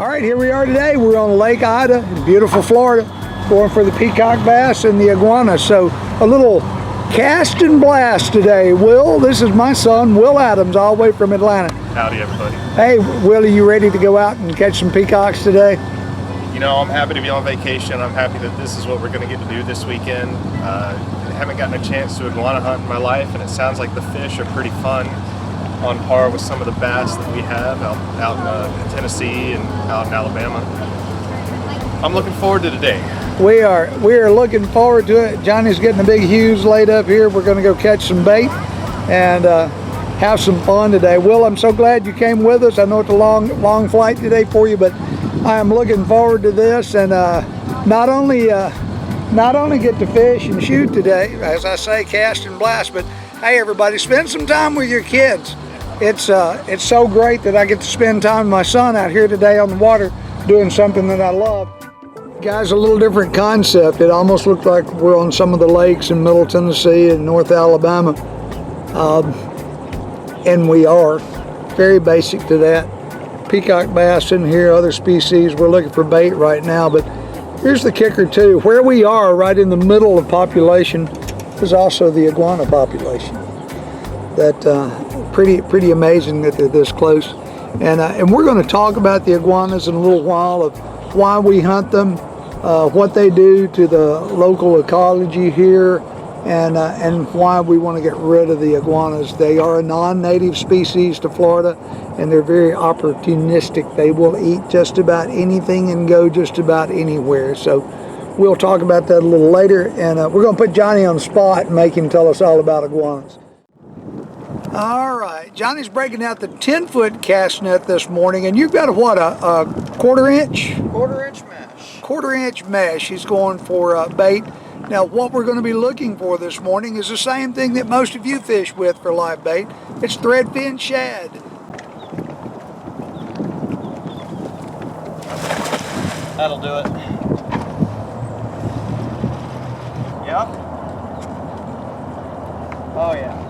All right, here we are today. We're on Lake Ida in beautiful Florida, going for the peacock bass and the iguana. So a little cast and blast today. Will, this is my son, Will Adams, all the way from Atlanta. Howdy, everybody. Hey, Will, are you ready to go out and catch some peacocks today? You know, I'm happy to be on vacation. I'm happy that this is what we're going to get to do this weekend. I haven't gotten a chance to iguana hunt in my life, and it sounds like the fish are pretty fun, on par with some of the bass that we have out in Tennessee and out in Alabama. I'm looking forward to today. We are looking forward to it. Johnny's getting the big Hughes laid up here. We're going to go catch some bait and have some fun today. Will, I'm so glad you came with us. I know it's a long flight today for you, but I am looking forward to this, and not only get to fish and shoot today, as I say, cast and blast, but hey, everybody, spend some time with your kids. It's so great that I get to spend time with my son out here today on the water doing something that I love. Guys, a little different concept. It almost looked like we're on some of the lakes in Middle Tennessee and North Alabama, and we are. Very basic to that. Peacock bass in here, other species. We're looking for bait right now, but here's the kicker too. Where we are, right in the middle of population, is also the iguana population. That pretty amazing that they're this close. And we're going to talk about the iguanas in a little while, of why we hunt them, what they do to the local ecology here, and why we want to get rid of the iguanas. They are a non-native species to Florida, and they're very opportunistic. They will eat just about anything and go just about anywhere. So we'll talk about that a little later, and we're going to put Johnny on the spot and make him tell us all about iguanas. All right, Johnny's breaking out the 10-foot cast net this morning, and you've got a quarter-inch? Quarter-inch mesh. Quarter-inch mesh. He's going for bait. Now, what we're going to be looking for this morning is the same thing that most of you fish with for live bait. It's threadfin shad. That'll do it. Yep. Oh yeah.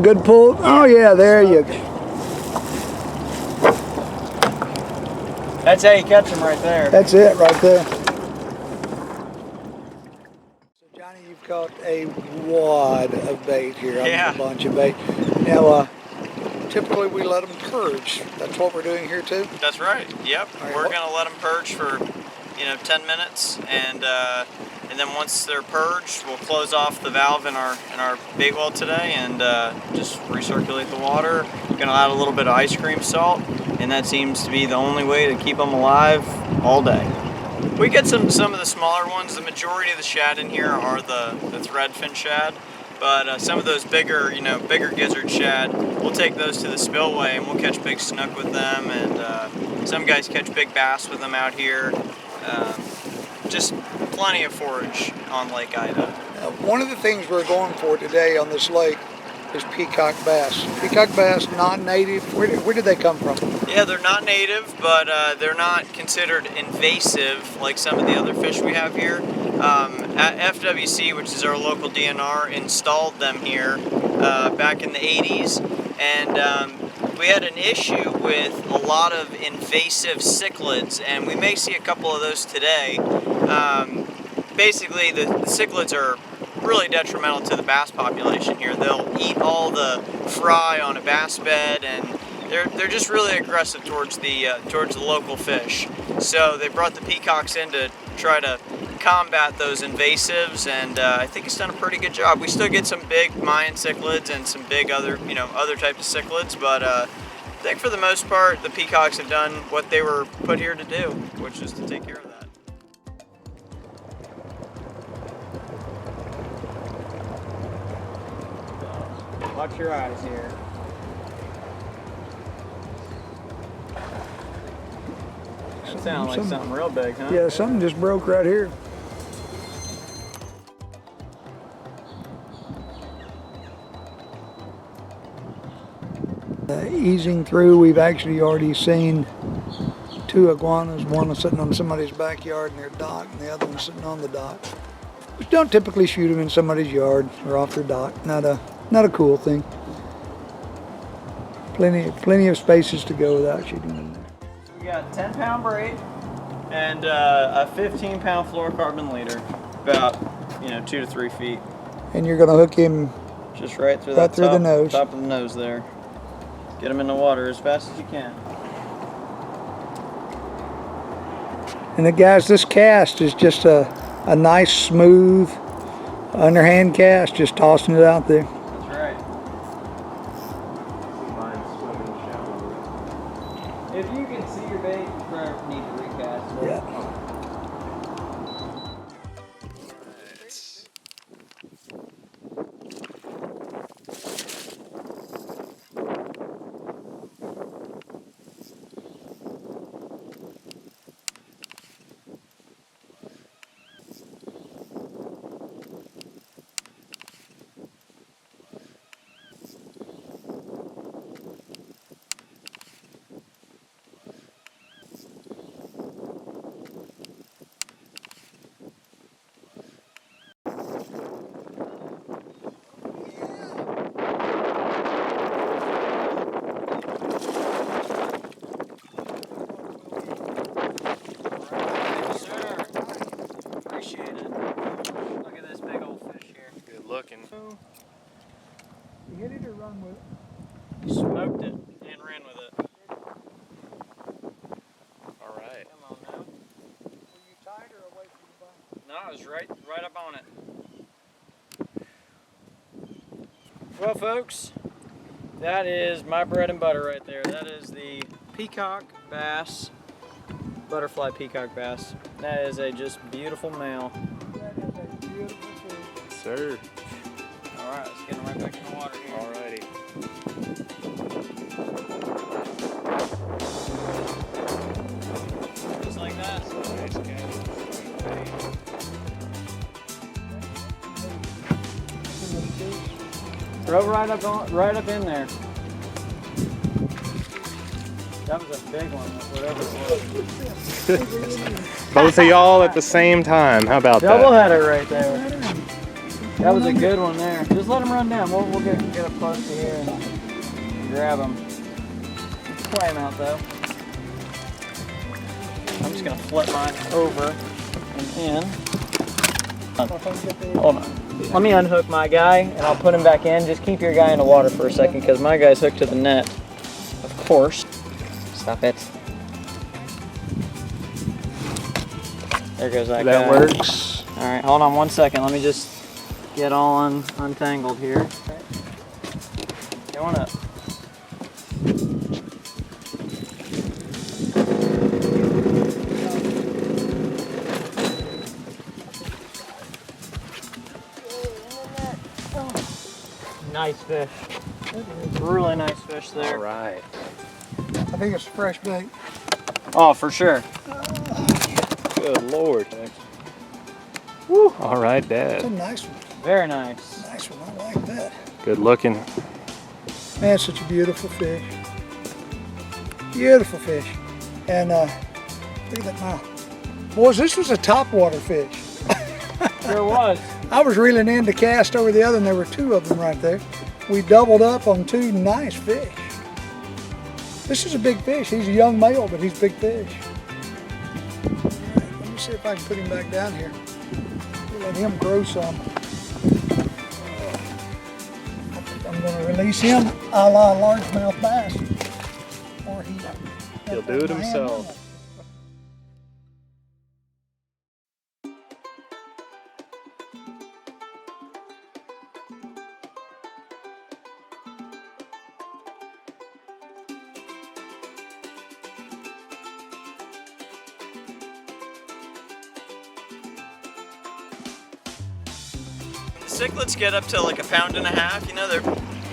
Good pull. Oh yeah, there you go. That's how you catch them right there. That's it right there. So Johnny, you've caught a wad of bait here. Yeah. A bunch of bait. Now, typically we let them purge. That's what we're doing here too? That's right. Yep. Right. We're gonna let them purge for 10 minutes, and then once they're purged, we'll close off the valve in our bait well today, and just recirculate the water. We're gonna add a little bit of ice cream salt, and that seems to be the only way to keep them alive all day. We get some of the smaller ones. The majority of the shad in here are the threadfin shad, but some of those bigger gizzard shad, we'll take those to the spillway and we'll catch big snook with them, and some guys catch big bass with them out here. Just plenty of forage on Lake Ida. One of the things we're going for today on this lake is peacock bass. Peacock bass, non-native. Where did they come from? Yeah, they're not native, but they're not considered invasive like some of the other fish we have here. FWC, which is our local DNR, installed them here back in the 80s, and we had an issue with a lot of invasive cichlids, and we may see a couple of those today. Basically, the cichlids are really detrimental to the bass population here. They'll eat all the fry on a bass bed, and they're just really aggressive towards the local fish. So they brought the peacocks in to try to combat those invasives, and I think it's done a pretty good job. We still get some big Mayan cichlids and some big other types of cichlids, but I think for the most part the peacocks have done what they were put here to do, which is to take care of that. Watch your eyes here. That sounds like something real big, huh? Yeah, something just broke right here. Easing through, we've actually already seen two iguanas. One is sitting on somebody's backyard near dock, and the other one sitting on the dock. We don't typically shoot them in somebody's yard or off their dock. Not a cool thing. Plenty of spaces to go without shooting in there. We got 10-pound braid and a 15-pound fluorocarbon leader, about 2 to 3 feet. And you're gonna hook him Just right through right that through the nose. top of the nose there. Get him in the water as fast as you can. And then guys, this cast is just a nice, smooth, underhand cast, just tossing it out there. That's right. Mine swimming shallow. If you can see your bait, you need to recast it. Yeah. Looking. You hit it or run with it? You smoked it and ran with it. All right. Come on now. Were you tight or away from the bite? No, I was right up on it. Well, folks, that is my bread and butter right there. That is the peacock bass, butterfly peacock bass. That is a just beautiful male. That is a beautiful fish. Sir. All right, let's get him right back in the water here. Alrighty. Just like that. Nice cast. Throw right up in there. That was a big one, whatever it was. Both of y'all at the same time. How about Double that? header right there. That was a good one there. Just let him run down. We'll get up close to here and grab him. Play him out though. I'm just gonna flip mine over and in. Hold on. Let me unhook my guy and I'll put him back in. Just keep your guy in the water for a second because my guy's hooked to the net. Of course. Stop it. There goes that guy. That works. All right, hold on 1 second. Let me just get all untangled here. Going up. Nice fish. Really nice fish there. All right. I think it's a fresh bait. Oh, for sure. Good Lord. Woo. All right, It's a Dad. nice one. Very nice. Nice one. I like that. Good looking. Man, it's such a beautiful fish. Beautiful fish. And look at that mouth. Boys, this was a topwater fish. Sure was. I was reeling in to cast over the other, and there were two of them right there. We doubled up on two nice fish. This is a big fish. He's a young male, but he's a big fish. All right, let me see if I can put him back down here. We'll let him grow some. I think I'm going to release him a la largemouth bass. Or He'll do it himself. Cichlids get up to like 1.5 pounds.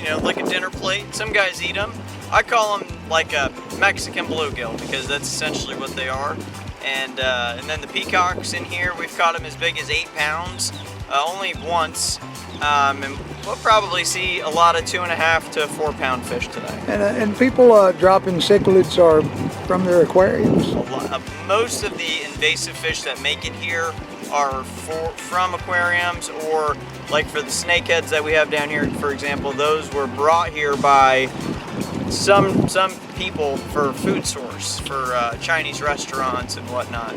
They're like a dinner plate. Some guys eat them. I call them like a Mexican bluegill because that's essentially what they are. And then the peacocks in here, we've caught them as big as 8 pounds, only once. And we'll probably see a lot of 2.5 to 4 pound fish today. And people dropping cichlids are from their aquariums. Most of the invasive fish that make it here are from aquariums, or like for the snakeheads that we have down here, for example, those were brought here by some people for food source, for Chinese restaurants and whatnot.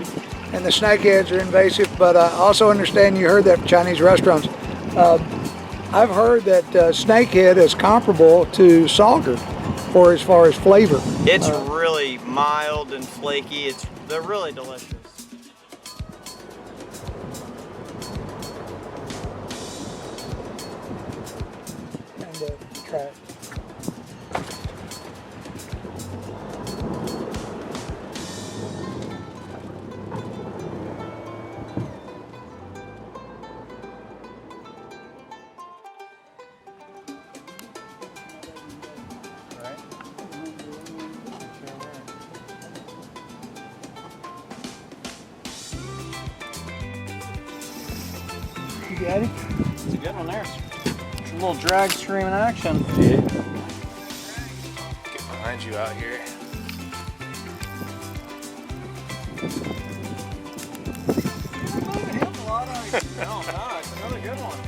And the snakeheads are invasive, but I also understand you heard that from Chinese restaurants. I've heard that snakehead is comparable to sauger for as far as flavor. It's really mild and flaky. They're really delicious. And try it. You got it? It's a good one there. It's a little drag stream in action. Yeah. Get behind you out here. No, it's another good one.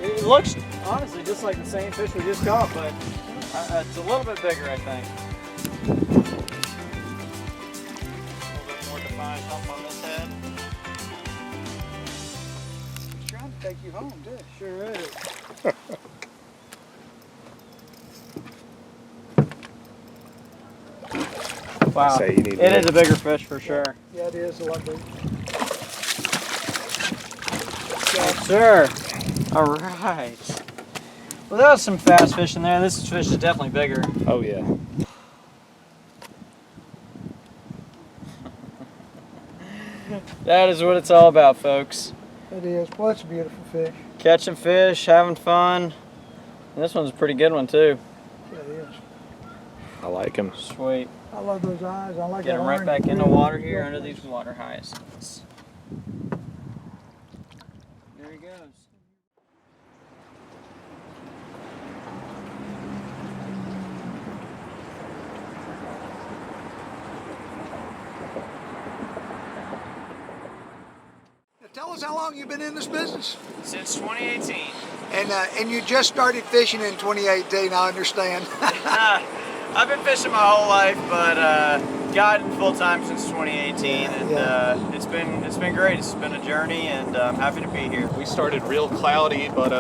It looks honestly just like the same fish we just caught, but it's a little bit bigger, I think. A little bit more defined hump on this head. He's trying to take you home, too. Sure is. Wow, Say you need it is a bigger fish for sure. Yeah, it is a lot bigger. Yes, sir. All right. Well, there was some fast fish in there. This fish is definitely bigger. Oh yeah. That is what it's all about, folks. It is. Well, it's a beautiful fish. Catching fish, having fun. And this one's a pretty good one too. Yeah, it is. I like him. Sweet. I love those eyes. I like Get that him right orange back in the grill. water here under these water hyacinths. There he goes. Now, tell us how long you've been in this business. Since 2018. And you just started fishing in 2018, I understand. I've been fishing my whole life, but gotten full time since 2018, and it's been great. It's been a journey, and I'm happy to be here. We started real cloudy, but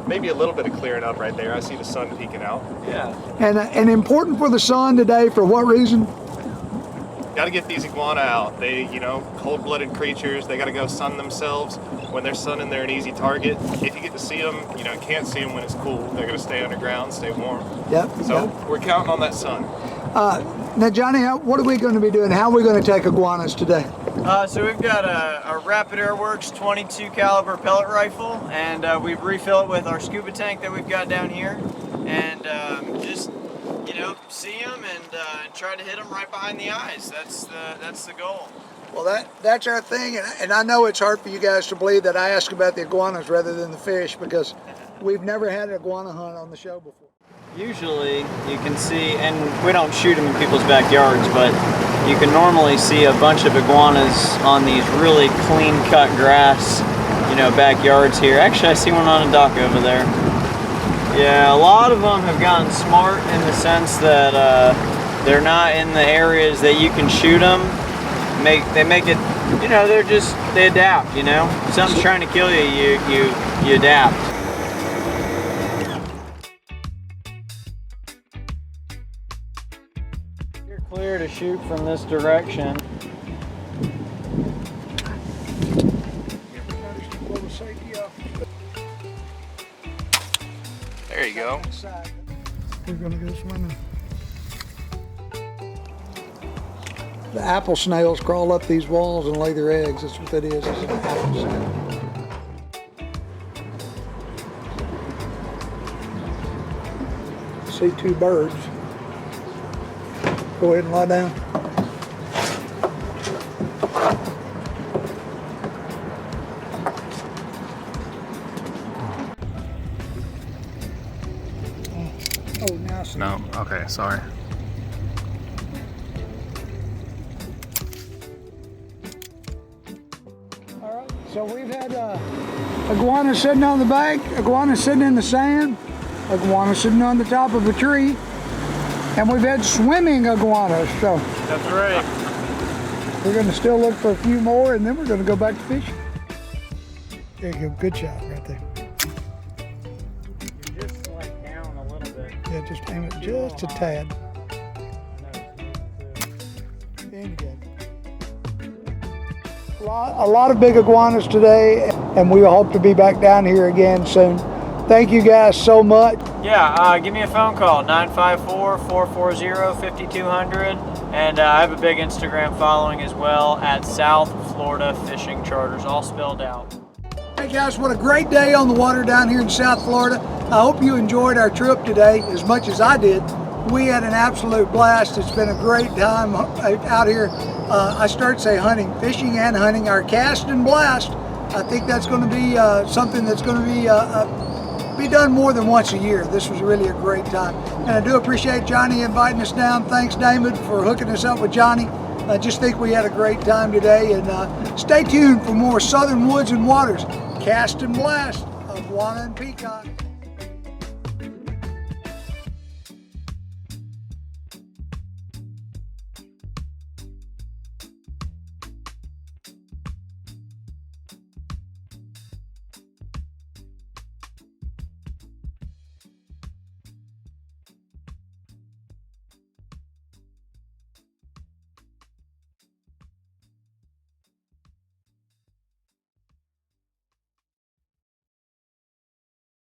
maybe a little bit of clearing up right there. I see the sun peeking out. Yeah. And important for the sun today, for what reason? Got to get these iguana out. They, cold-blooded creatures. They got to go sun themselves. When they're sunning, they're an easy target. If you get to see them, can't see them when it's cool. They're going to stay underground, stay warm. Yep. So we're counting on that sun. Now, Johnny, what are we going to be doing? How are we going to take iguanas today? So we've got a Rapid Airworks 22 caliber pellet rifle, and we refill it with our scuba tank that we've got down here, and just see them and try to hit them right behind the eyes. That's the goal. Well, that's our thing, and I know it's hard for you guys to believe that I ask about the iguanas rather than the fish, because we've never had an iguana hunt on the show before. Usually you can see, and we don't shoot them in people's backyards, but you can normally see a bunch of iguanas on these really clean-cut grass, backyards here. Actually, I see one on a dock over there. Yeah, a lot of them have gotten smart in the sense that they're not in the areas that you can shoot them. They make it, they adapt, Something's trying to kill you, you adapt. You're clear to shoot from this direction. There you go. We're gonna go swimming. The apple snails crawl up these walls and lay their eggs. That's what that is. It's an apple snail. See two birds. Go ahead and lie down. Oh, now I see. No, okay, sorry. All right, so we've had iguana sitting on the bank, iguana sitting in the sand. iguana sitting on the top of a tree. And we've had swimming iguanas, so That's right. we're going to still look for a few more, and then we're going to go back to fishing. There you go, good shot right there. You just like down a little bit. Yeah, just aim it just a tad. And you got it. A lot of big iguanas today, and we hope to be back down here again soon. Thank you guys so much. Yeah, give me a phone call, 954-440-5200. And I have a big Instagram following as well at South Florida Fishing Charters, all spelled out. Hey guys, what a great day on the water down here in South Florida. I hope you enjoyed our trip today as much as I did. We had an absolute blast. It's been a great time out here. I started to say hunting, fishing and hunting. Our cast and blast, I think that's going to be something that's going to be done more than once a year. This was really a great time. And I do appreciate Johnny inviting us down. Thanks, Damon, for hooking us up with Johnny. I just think we had a great time today. And stay tuned for more Southern Woods and Waters, Cast and Blast, Iguana and Peacock.